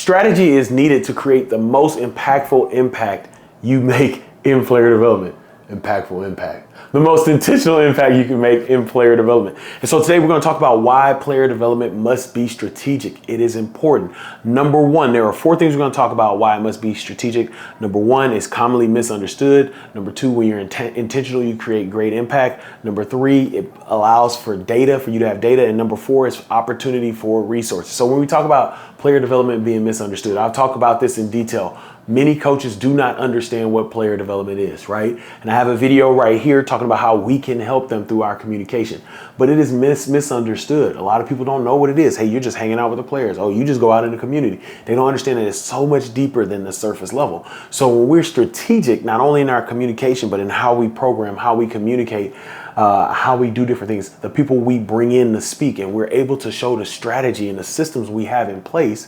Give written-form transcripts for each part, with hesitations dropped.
Strategy is needed to create the most impactful impact you make in player development. Impactful impact. The most intentional impact you can make in player development. And so today we're going to talk about why player development must be strategic. It is important. Number one, there are 4 things we're going to talk about why it must be strategic. Number one is commonly misunderstood. Number 2, when you're intentional, you create great impact. Number 3, it allows for data, for you to have data. And number 4 is opportunity for resources. So when we talk about player development being misunderstood, I'll talk about this in detail. Many coaches do not understand what player development is, right? And I have a video right here talking about how we can help them through our communication. But it is misunderstood. A lot of people don't know what it is. Hey, you're just hanging out with the players. Oh, you just go out in the community. They don't understand that it's so much deeper than the surface level. So when we're strategic, not only in our communication, but in how we program, how we communicate, how we do different things, the people we bring in to speak, and we're able to show the strategy and the systems we have in place,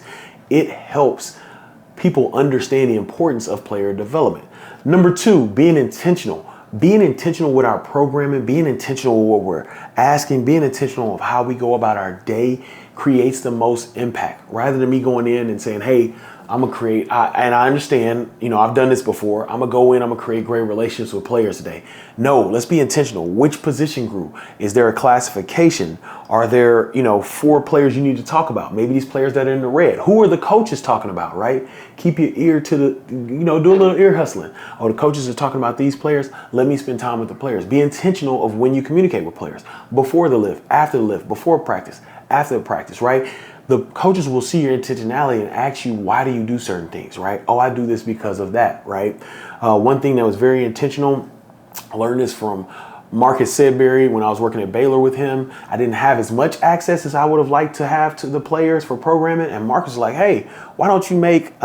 it helps people understand the importance of player development. Number 2, being intentional. Being intentional with our programming, being intentional with what we're asking, being intentional of how we go about our day creates the most impact. Rather than me going in and saying, hey, I'm gonna create, and I understand, I've done this before. I'm gonna go in, I'm gonna create great relationships with players today. No, let's be intentional. Which position group? Is there a classification? Are there, 4 players you need to talk about? Maybe these players that are in the red. Who are the coaches talking about, right? Keep your ear to the, do a little ear hustling. Oh, the coaches are talking about these players. Let me spend time with the players. Be intentional of when you communicate with players. Before the lift, after the lift, before practice, after the practice, right? The coaches will see your intentionality and ask you, why do you do certain things, right? Oh, I do this because of that, right? One thing that was very intentional, I learned this from Marcus Sedbury when I was working at Baylor with him. I didn't have as much access as I would have liked to have to the players for programming. And Marcus was like, hey, why don't you make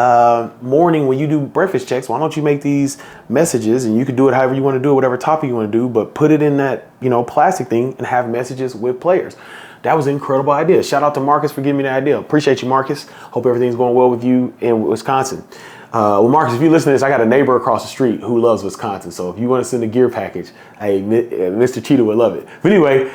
morning when you do breakfast checks, why don't you make these messages, and you can do it however you want to do it, whatever topic you want to do, but put it in that, plastic thing and have messages with players. That was an incredible idea. Shout out to Marcus for giving me the idea. Appreciate you, Marcus. Hope everything's going well with you in Wisconsin. Well, Marcus, if you listen to this, I got a neighbor across the street who loves Wisconsin. So if you want to send a gear package, hey, Mr. Cheetah would love it. But anyway,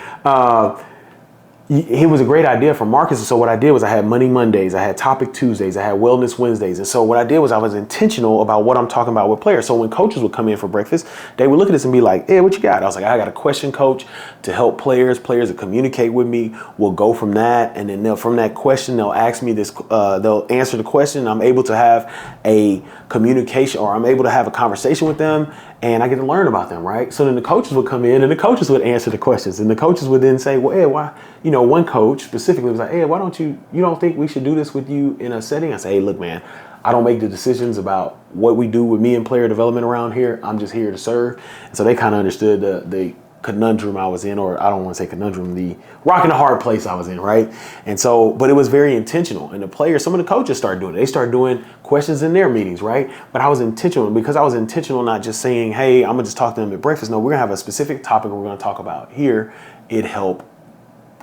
it was a great idea from Marcus. And so what I did was I had Money Mondays, I had Topic Tuesdays, I had Wellness Wednesdays. And so what I did was I was intentional about what I'm talking about with players. So when coaches would come in for breakfast, they would look at this and be like, hey, what you got? I was like, I got a question, coach, to help players that communicate with me. We'll go from that. And then from that question, they'll ask me this, they'll answer the question. I'm able to have a communication, or I'm able to have a conversation with them, and I get to learn about them, right? So then the coaches would come in and the coaches would answer the questions, and the coaches would then say, well, hey, why, one coach specifically was like, hey, why don't you don't think we should do this with you in a setting? I say, hey, look, man, I don't make the decisions about what we do with me and player development around here. I'm just here to serve. And so they kind of understood the conundrum I was in, or I don't want to say conundrum, the rock and a hard place I was in, right? And so, but it was very intentional. And the players, some of the coaches started doing it. They started doing questions in their meetings, right? But I was intentional, because I was intentional, not just saying, hey, I'm gonna just talk to them at breakfast. No, we're gonna have a specific topic we're gonna talk about here. It helped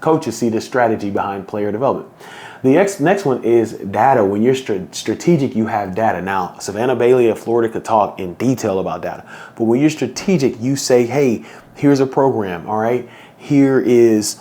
coaches see the strategy behind player development. The next one is data. When you're strategic, you have data. Now, Savannah Bailey of Florida could talk in detail about data. But when you're strategic, you say, hey, here's a program, all right? Here is,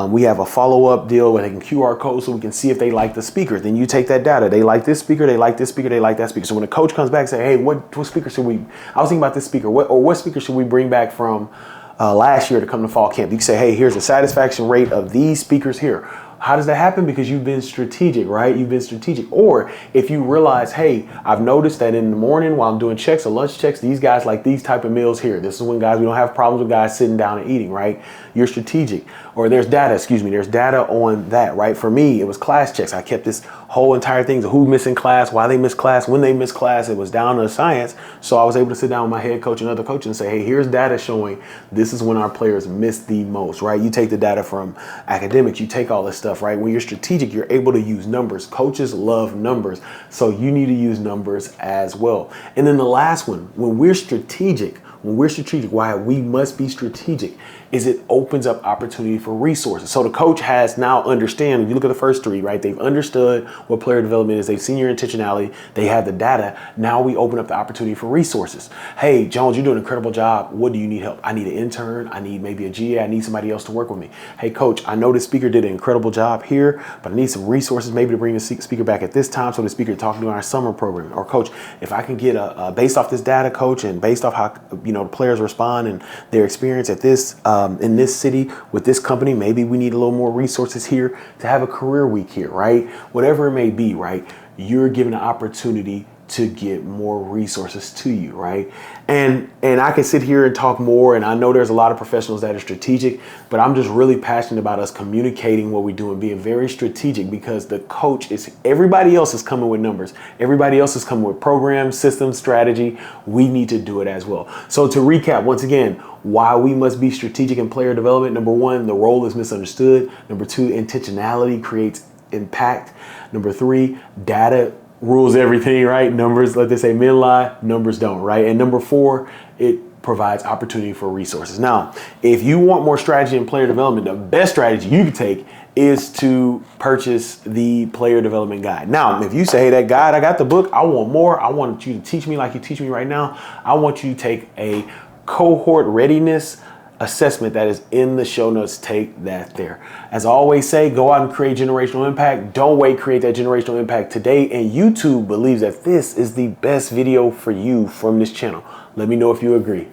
we have a follow-up deal where they can QR code so we can see if they like the speakers. Then you take that data. They like this speaker, they like this speaker, they like that speaker. So when a coach comes back and say, hey, what speaker should we, I was thinking about this speaker, what speaker should we bring back from last year to come to fall camp? You can say, hey, here's the satisfaction rate of these speakers here. How does that happen? Because you've been strategic, right? You've been strategic. Or if you realize, hey, I've noticed that in the morning while I'm doing checks or lunch checks, these guys like these type of meals here. This is when guys, we don't have problems with guys sitting down and eating, right? You're strategic. Or there's data, there's data on that, right? For me, it was class checks. I kept this whole entire thing of who missing class, why they miss class, when they miss class. It was down to science. So I was able to sit down with my head coach and other coaches and say, hey, here's data showing this is when our players miss the most, right? You take the data from academics, you take all this stuff, right? When you're strategic, you're able to use numbers. Coaches love numbers. So you need to use numbers as well. And then the last one, when we're strategic, why we must be strategic is it opens up opportunity for resources. So the coach has now understand, if you look at the first three, right? They've understood what player development is. They've seen your intentionality. They have the data. Now we open up the opportunity for resources. Hey, Jones, you're doing an incredible job. What do you need help? I need an intern. I need maybe a GA. I need somebody else to work with me. Hey, coach, I know this speaker did an incredible job here, but I need some resources maybe to bring the speaker back at this time so the speaker talking to our summer program. Or coach, if I can get based off this data, coach, and based off how the players respond and their experience at this in this city with this company, maybe we need a little more resources here to have a career week here, right? Whatever it may be, right? You're given an opportunity to get more resources to you, right? And I can sit here and talk more, and I know there's a lot of professionals that are strategic, but I'm just really passionate about us communicating what we do and being very strategic, because the coach everybody else is coming with numbers. Everybody else is coming with programs, systems, strategy. We need to do it as well. So to recap, once again, why we must be strategic in player development. Number one, the role is misunderstood. Number two, intentionality creates impact. Number three, data rules everything, right? Numbers, let they say men lie, numbers don't, right? And number four, it provides opportunity for resources. Now, if you want more strategy in player development, the best strategy you can take is to purchase the player development guide. Now, if you say, hey, that guide, I got the book, I want more. I want you to teach me like you teach me right now. I want you to take a cohort readiness assessment that is in the show notes. Take that there. As I always say, go out and create generational impact. Don't wait, create that generational impact today. And YouTube believes that this is the best video for you from this channel. Let me know if you agree.